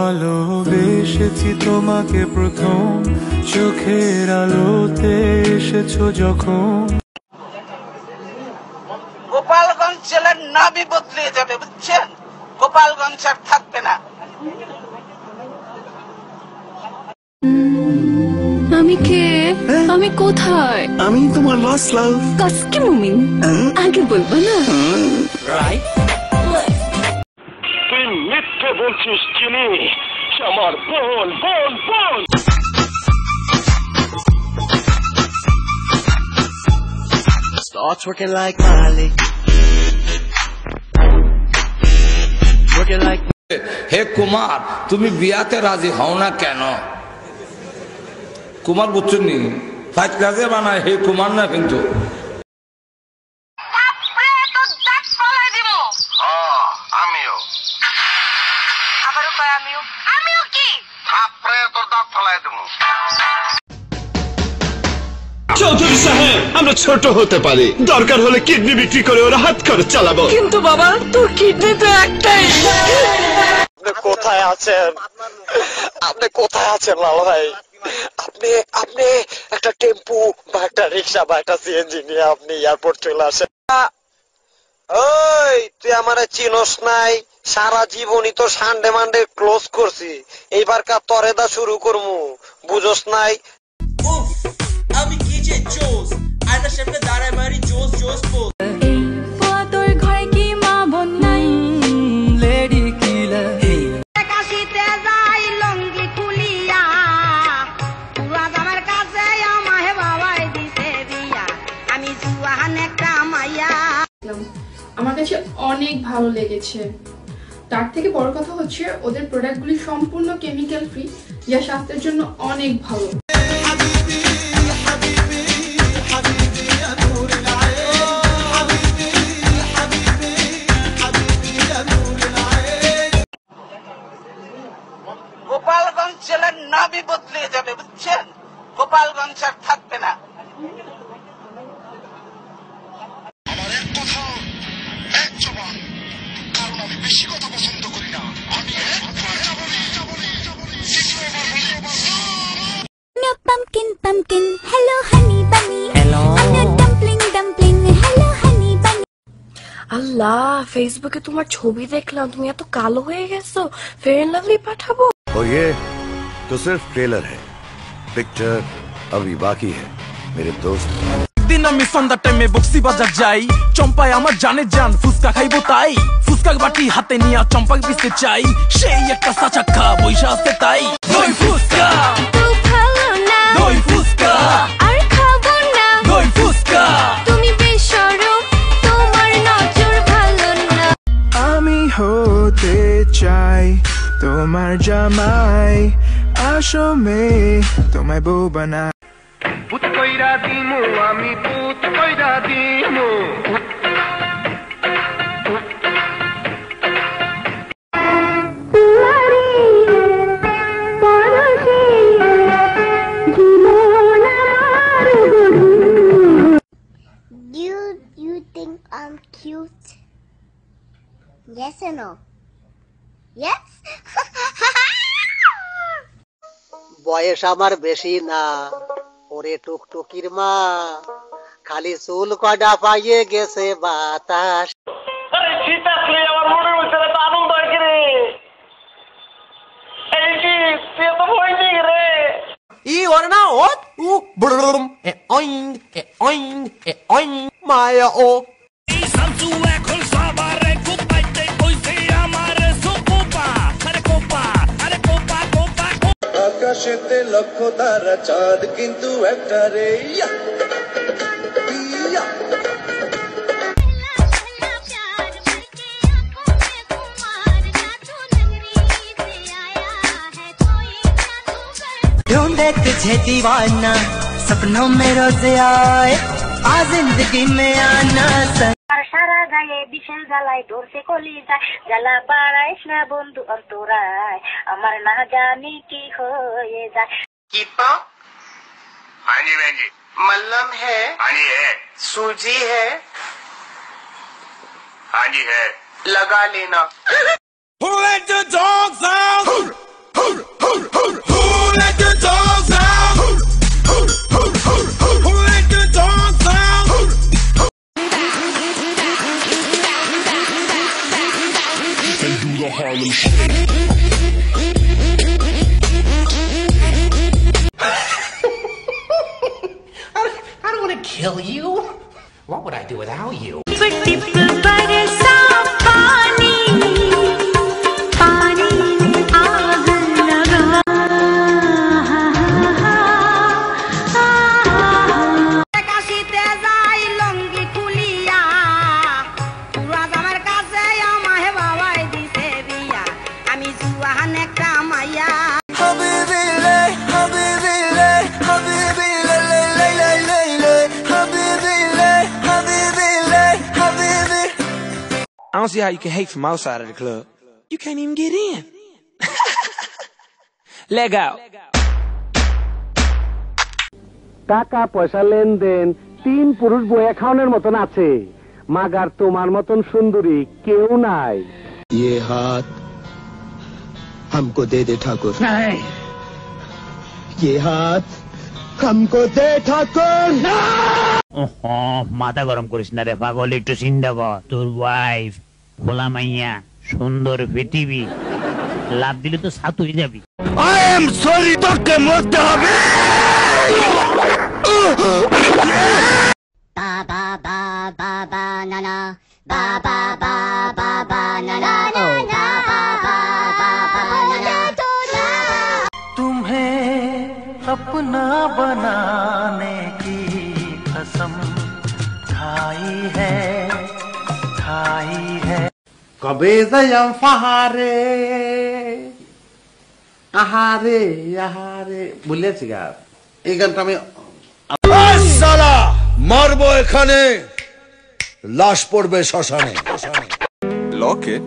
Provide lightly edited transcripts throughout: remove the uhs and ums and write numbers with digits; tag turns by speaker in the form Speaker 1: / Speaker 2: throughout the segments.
Speaker 1: ভালোবেসেছি তোমাকে প্রথম চোখের আলোতে এসেছো যখন।
Speaker 2: গোপালগঞ্জ জেলার নামই বদলে যাবে, বুঝছেন? গোপালগঞ্জ আর থাকবে না।
Speaker 3: আমি কে? আমি কোথায়?
Speaker 4: আমি তোমার লস্ট লাভ।
Speaker 3: কাসকি মুমিন আগে বলবো না?
Speaker 4: রাইট।
Speaker 5: তুই মিথ্যে বলছিস চিনি, আমার বোন বোন বোন।
Speaker 4: Starts working like Miley. Working like.
Speaker 6: হে কুমার, তুমি বিয়াতে রাজি হও না কেন? কুমার বুঝছেন নি? ফাইট ক্লাসে বানায় হে কুমার না কিন্তু।
Speaker 5: আমিও
Speaker 7: আবারও কয় আমিও। আমিও কি?
Speaker 5: থাপড়ে তোর দাঁত ফলাই দেবো।
Speaker 8: চৌধুরী সাহেব, আমরা ছোট হতে পারি, দরকার হলে কিডনি বিক্রি করে ওরা হাত খরচ চালাবো।
Speaker 3: কিন্তু বাবা, তোর কিডনি তো একটাই।
Speaker 4: আপনি কোথায় আছেন? আপনি কোথায় আছেন লাল ভাই? আপনি আপনি একটা টেম্পু বা একটা রিক্সা বা একটা সিএনজি নিয়ে আপনি এয়ারপোর্ট চলে আসেন। ওই তুই আমারে চিনোস নাই? সারা জীবনই তো সানডে মানডে ক্লোজ করছি, এইবার কা তরেদা শুরু করমু, বুঝোস নাই?
Speaker 9: আমি কি যে জোস, আয়নার সামনে দাঁড়ায় মারি জোস জোস পোজ।
Speaker 3: তোর ঘরে কি মা বোন নাই? Lady killer.
Speaker 7: কাশিতে যাই লঙ্গি খুলিয়া, তুরাজ আমার কাছে আমায় বাবাই দিছে দিয়া, আমি জুয়ান একটা মাইয়া।
Speaker 10: আমার কাছে অনেক ভালো লেগেছে। তার থেকে বড় কথা হচ্ছে ওদের প্রোডাক্টগুলি সম্পূর্ণ কেমিক্যাল ফ্রি, যা স্বাস্থ্যের জন্য অনেক ভালো।
Speaker 2: গোপালগঞ্জ জেলার নামই বদলে যাবে, বুঝছেন? গোপালগঞ্জ আর থাকবে না।
Speaker 5: আমার এক কথা এক জবান, কারণ আমি বেশি কথা পছন্দ করি না। আমি একটা বলি।
Speaker 3: Pumpkin, pumpkin, hello honey bunny. Hello. Dumpling, dumpling, hello honey bunny. আল্লাহ, ফেসবুকে তোমার ছবি দেখলাম, তুমি এত কালো হয়ে গেছো। ফেয়ার এন্ড লাভলি পাঠাবো।
Speaker 11: और ये तो सिर्फ ट्रेलर है, पिक्चर अभी बाकी है मेरे दोस्त।
Speaker 9: দিন আমি সন্ধ্যার টাইমে বক্সি বাজার যাই, চম্পায় আমার জানে জান, ফুচকা খাইবো তাই। ফুচকা বাটি হাতে নিয়ে চম্পাক পিছতে চাই, সেই একটা সাচাক্কা বৈশা আছে তাই। দই ফুচকা
Speaker 3: তুই ভালো না,
Speaker 9: দই ফুচকা
Speaker 3: আর খাবো না,
Speaker 9: দই ফুচকা।
Speaker 3: তুমি বেশরম, তোমার নজর ভালো না।
Speaker 1: আমি হতে চাই তোমার জামাই, আসো মেয়ে তোমায় বউ বানাই।
Speaker 5: পুত কইরা দিমু আমি, পুত কইরা দিমু।
Speaker 7: Do you think I'm cute? Yes or no? Yes?
Speaker 4: বয়স আমার বেশি না, ওরে টুকটুকির মা, খালি চুল কয়টা পাইয়ে গেছে বাতাস।
Speaker 5: আরে শীত আসলে আমার মনের মধ্যে একটা আনন্দ হয় রে। এই কি তুই তো ভয় নেই রে।
Speaker 9: ই ওরে না ও উ ব্রুম এ ওইং এ ওইং এ ওইং মায়া ও। এই সামসু এখন সবারে কুপাইতে কইছে আমারে সুকুপা, আরে কোপা, আরে কোপা কোপা।
Speaker 1: আকাশেতে লক্ষ তারা, চাঁদ কিন্তু একটা রে।
Speaker 12: ढूंढे तुझे दीवाना सपनों में रोज आए आ जिंदगी में आना
Speaker 7: আর সারা গায়ে বিশাল জ্বালায় ধরছে কলি যায় জ্বালা বাড়াইস না বন্ধু অন্তরায় আমার না জানি কি হয়ে যায়
Speaker 2: कीपा हाँ जी बहन जी मल्लम है हाँ जी है सूजी है हाँ जी है लगा लेना Who let the dogs out? Who let the dogs out? Who let the dogs out?
Speaker 8: Can do the Harlem Shake.
Speaker 9: I don't want to kill you. What would I do without you?
Speaker 13: I don't see how you can hate from outside of the club. You can't even get in. Leg out.
Speaker 14: টাকা পয়সা লেনদেন 3 পুরুষ বইয়া খাওয়ানোর মতন আছে মাগার তোমার মতন সুন্দরী কেউ নাই
Speaker 15: ये हाथ हमको दे दे ठाकुर नहीं ये हाथ हमको दे ठाकुर
Speaker 16: মাথা গরম করিস না রে পাগল একটু চিন্তা কর তোর ওয়াইফ ভোলা মাইয়া সুন্দর পৃথিবী লাভ দিলে তো সাত হয়ে যাবি
Speaker 15: I am sorry তোকে মরতে হবে
Speaker 17: বাবা বাবা বানানা বাবা বাবা বানানা বাবা বাবা বানানা
Speaker 12: तुम्हें अपना बनाने की कसम खाई है
Speaker 9: कबे जयम फहारे আহারে আহারে বলেছি গা এই গানটা আমি
Speaker 11: সালা মারবো এখানে লাশ পড়বে শ্মশানে
Speaker 18: লকেট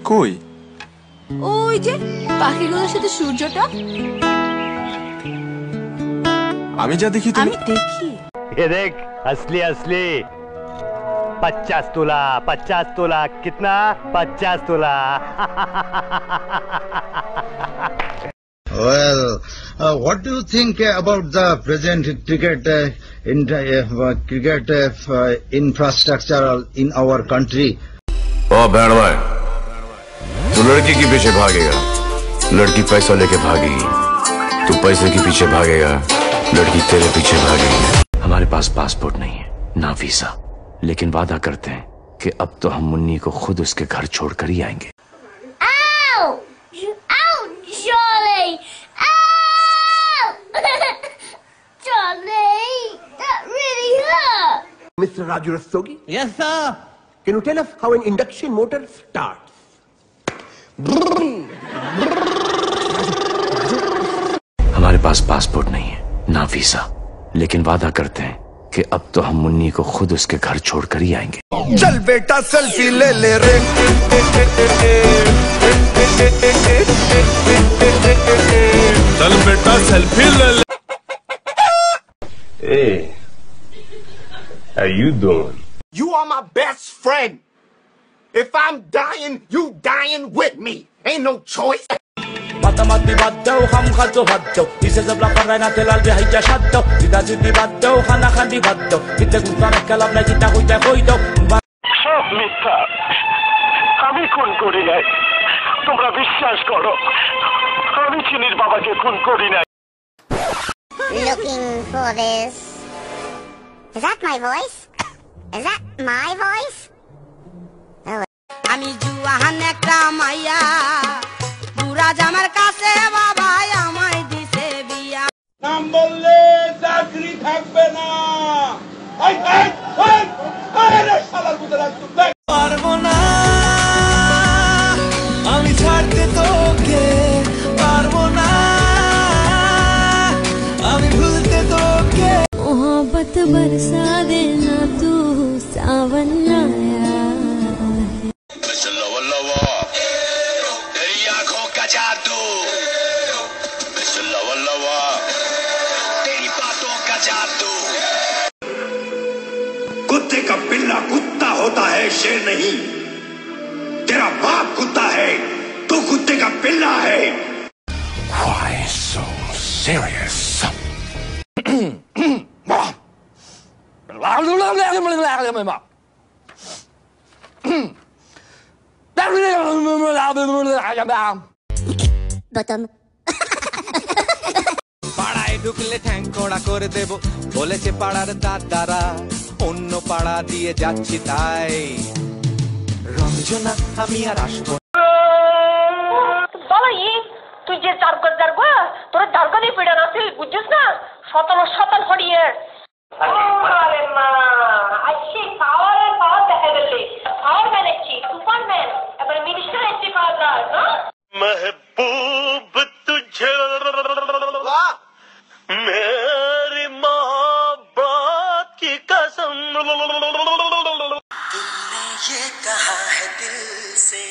Speaker 18: কই
Speaker 3: ওই যে পাখিগুলোর সাথে সূর্যটা
Speaker 18: আমি যা দেখি
Speaker 3: আমি দেখি
Speaker 16: ये देख असली असली 50 तोला कितना 50 तोला
Speaker 19: Well, what do you think about the present cricket infrastructure in our country?
Speaker 11: ओ बैंड भाई तू लड़की के पीछे भागेगा लड़की पैसा लेके भागेगी तू पैसे के पीछे भागेगा लड़की तेरे पीछे भागेगी हमारे पास पासपोर्ट नहीं है ना वीजा लेकिन वादा करते हैं कि अब तो हम मुन्नी को खुद उसके घर छोड़कर ही आएंगे
Speaker 17: Charlie! Ow! Charlie! That really hurt!
Speaker 9: Mr. Raju Rastogi? Yes, sir. Can you tell us how an induction motor starts?
Speaker 11: हमारे पास पासपोर्ट नहीं है ना वीजा लेकिन वादा करते हैं कि अब तो हम मुन्नी को खुद उसके घर छोड़कर ही आएंगे
Speaker 15: चल बेटा सेल्फी ले ले रे
Speaker 8: चल बेटा सेल्फी ले ले
Speaker 20: Hey, how you doing?
Speaker 9: You are my best friend. If I'm dying, you dying with me. Ain't no choice.
Speaker 21: মাতামাতি বাদ দাও হাম খাদ্য বাদ দাও দিশে জবলা করায় না তেলাল বে হাইজা সাদ দাও দিদা যদি বাদ দাও খানা খান্ডি বাদ দাও কিতে গুস্তান কালাম না কিতা কইতা কই দাও
Speaker 20: সব মিথ্যা আমি খুন করি নাই তোমরা বিশ্বাস করো আমি চিনির বাবাকে খুন করি নাই
Speaker 17: Looking for this. Is that my voice? Is that my voice?
Speaker 22: আমি জুয়ান একটা মাইয়া বুড়া জামার কাছে বাবা আমায় দিছে বিয়া
Speaker 2: নাম বললে চাকরি থাকবে না
Speaker 12: পারবো না আমি ছাড়তে তোকে পারবো না
Speaker 3: रात बरसा देना तू सावन आया है।
Speaker 5: तेरी आंखों का जादू तेरी बातों का जादू। कुत्ते का पिल्ला कुत्ता होता है, शेर नहीं। तेरा बाप कुत्ता है, तू कुत्ते का पिल्ला है।
Speaker 15: Why so serious?
Speaker 12: बटन
Speaker 9: পাড়ায় ঢুকলে ঠ্যাং খোড়া করে দেব বলেছে পাড়ার দাদারা, অন্য পাড়া দিয়ে যাচ্ছি তাই রঞ্জনা আমি আর আসবো
Speaker 22: তুই যে জারগা তোর জারগা দিয়ে পিড়া নাছিল বুঝছিস না, শতাল হরিয়ে আরে মা আইসি পাওয়ার দেখা গেলে পাওয়ার ম্যান এসছি সুপারম্যান এবার মিনিস্টার এসছি পাওয়া যায় না।
Speaker 20: महबूब तुझे मेरी मोहब्बत की कसम।
Speaker 12: तुमने ये कहा है दिल से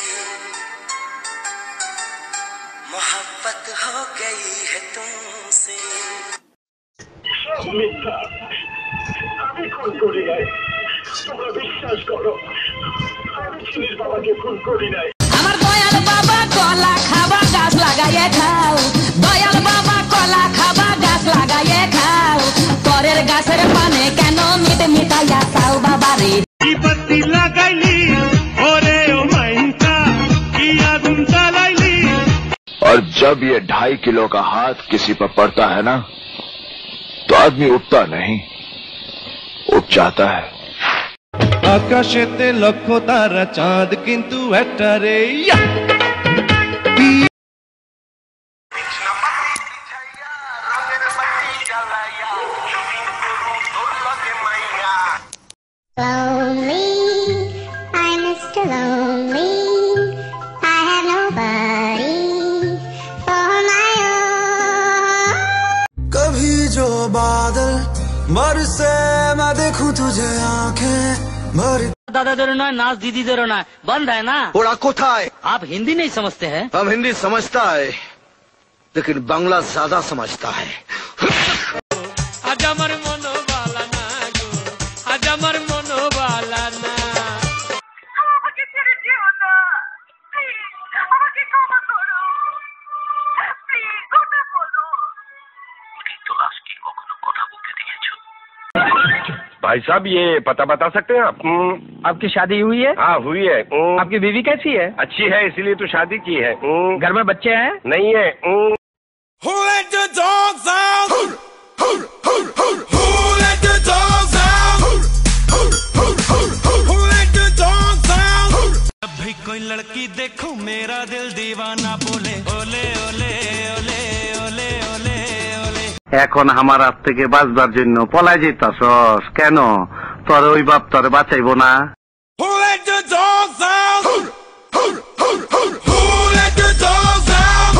Speaker 12: मोहब्बत हो गई है तुमसे।
Speaker 20: মিথ্যা, আমি খুন করি নাই, তোমরা বিশ্বাস করো। আমি চিনির বাবাকে খুন করি নাই।
Speaker 22: আমার দয়াল বাবা কলা খাবা গাছ লাগাইয়ে খাও, দয়াল বাবা কলা খাবা গাছ লাগাইয়ে খাও, পরের গাছের পানে কেন মিটাইয়া খাও বাবা রে।
Speaker 20: বিপত্তি লাগাইলি ওরে ও মাইনকা কি আগুন জ্বালাইলি।
Speaker 11: और जब ये 2.5 किलो का हाथ किसी पर पड़ता है ना, तो आदमी उठता नहीं, उठ जाता है।
Speaker 1: আকাশেতে লক্ষ তারা চাঁদ কিন্তু একটা রে।
Speaker 17: Lonely, I'm Mr. Lonely. I have nobody for my own.
Speaker 9: कभी जो बादल बरसे मैं देखूं तुझे आंखें भर।
Speaker 6: दादादेरो ना नाच दीदीदेरो ना बंद है ना।
Speaker 15: ওরা কোথায়?
Speaker 6: आप हिंदी नहीं समझते हैं?
Speaker 15: हम हिंदी समझता है लेकिन बांग्ला ज्यादा समझता है।
Speaker 9: আজ আমার মন বালা না গো, আজ আমার মন বালা না।
Speaker 22: আমাকে ছেড়ে যেও না প্লিজ, আমাকে ক্ষমা করো প্লিজ, কথা বলো।
Speaker 5: तो लाश की कखनो কথা বলতে দিয়েছো?
Speaker 10: भाई साहब ये पता बता सकते हैं आप?
Speaker 6: आपकी शादी हुई है?
Speaker 10: हाँ हुई है।
Speaker 6: आपकी बीवी कैसी है?
Speaker 10: अच्छी है, इसीलिए तो शादी की है।
Speaker 6: घर में बच्चे हैं?
Speaker 10: नहीं है।
Speaker 2: Who let the dogs out? Who let the dogs out? Who let the dogs out?
Speaker 9: जब भी कोई लड़की देखो मेरा दिल दीवाना बोले ओले ओले ओले ओले ओले ओले।
Speaker 14: এখন আমার হাত থেকে বাঁচবার জন্য পলাই যেতাছস কেন? তোর ওই বাপ তোর বাঁচাইবো না?
Speaker 2: Who let the dogs out? Who let the dogs out?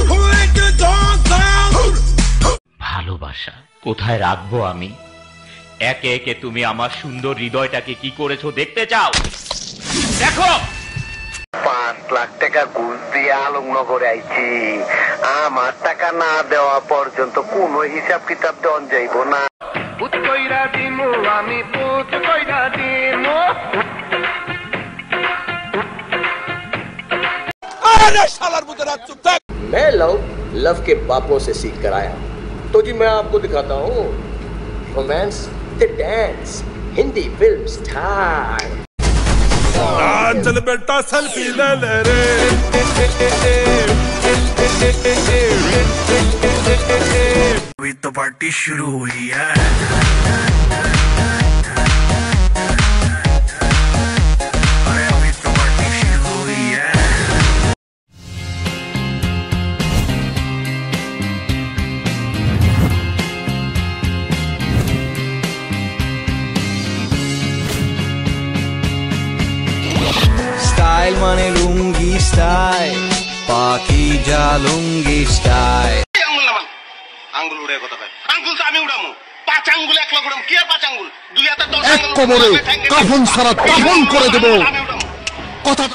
Speaker 2: Who let the dogs out?
Speaker 23: ভালোবাসা কোথায় রাখবো আমি? একে একে তুমি আমার সুন্দর হৃদয়টাকে কি করেছো দেখতে চাও? দেখো
Speaker 14: 5 লাখ টাকা ঘুষ দিয়ে আলমনগরে আইছি, আমার টাকা না দেওয়া পর্যন্ত কোন হিসাব কিতাব দেওয়া যাইব না।
Speaker 9: পুত কইরা দিমু আমি পুত কইরা দিমু।
Speaker 2: अरे शालार मुदरा चुप थाक।
Speaker 24: मैं लव के बापों से सीख कर आया। तो जी मैं आपको दिखाता हूँ romance the dance Hindi film star.
Speaker 2: चल बेटा सेल्फी ले ले रे।
Speaker 5: अभी तो पार्टी शुरू हुई है। अरे अभी तो पार्टी शुरू हुई है।
Speaker 9: স্টাইল মানে লুঙ্গি স্টাইল, পাখি যা লুঙ্গি স্টাইল।
Speaker 5: আঙ্গুল উড়ে কথা কয় আঙ্গুল তো আমি উড়ামু 5 আঙ্গুল 1 লাখ উড়ামু কি আর 5 আঙ্গুল 2 হাতে 10
Speaker 9: এক
Speaker 5: আঙ্গুল
Speaker 9: কোমরে কাফন ছাড়া কাফন করে দেব কথা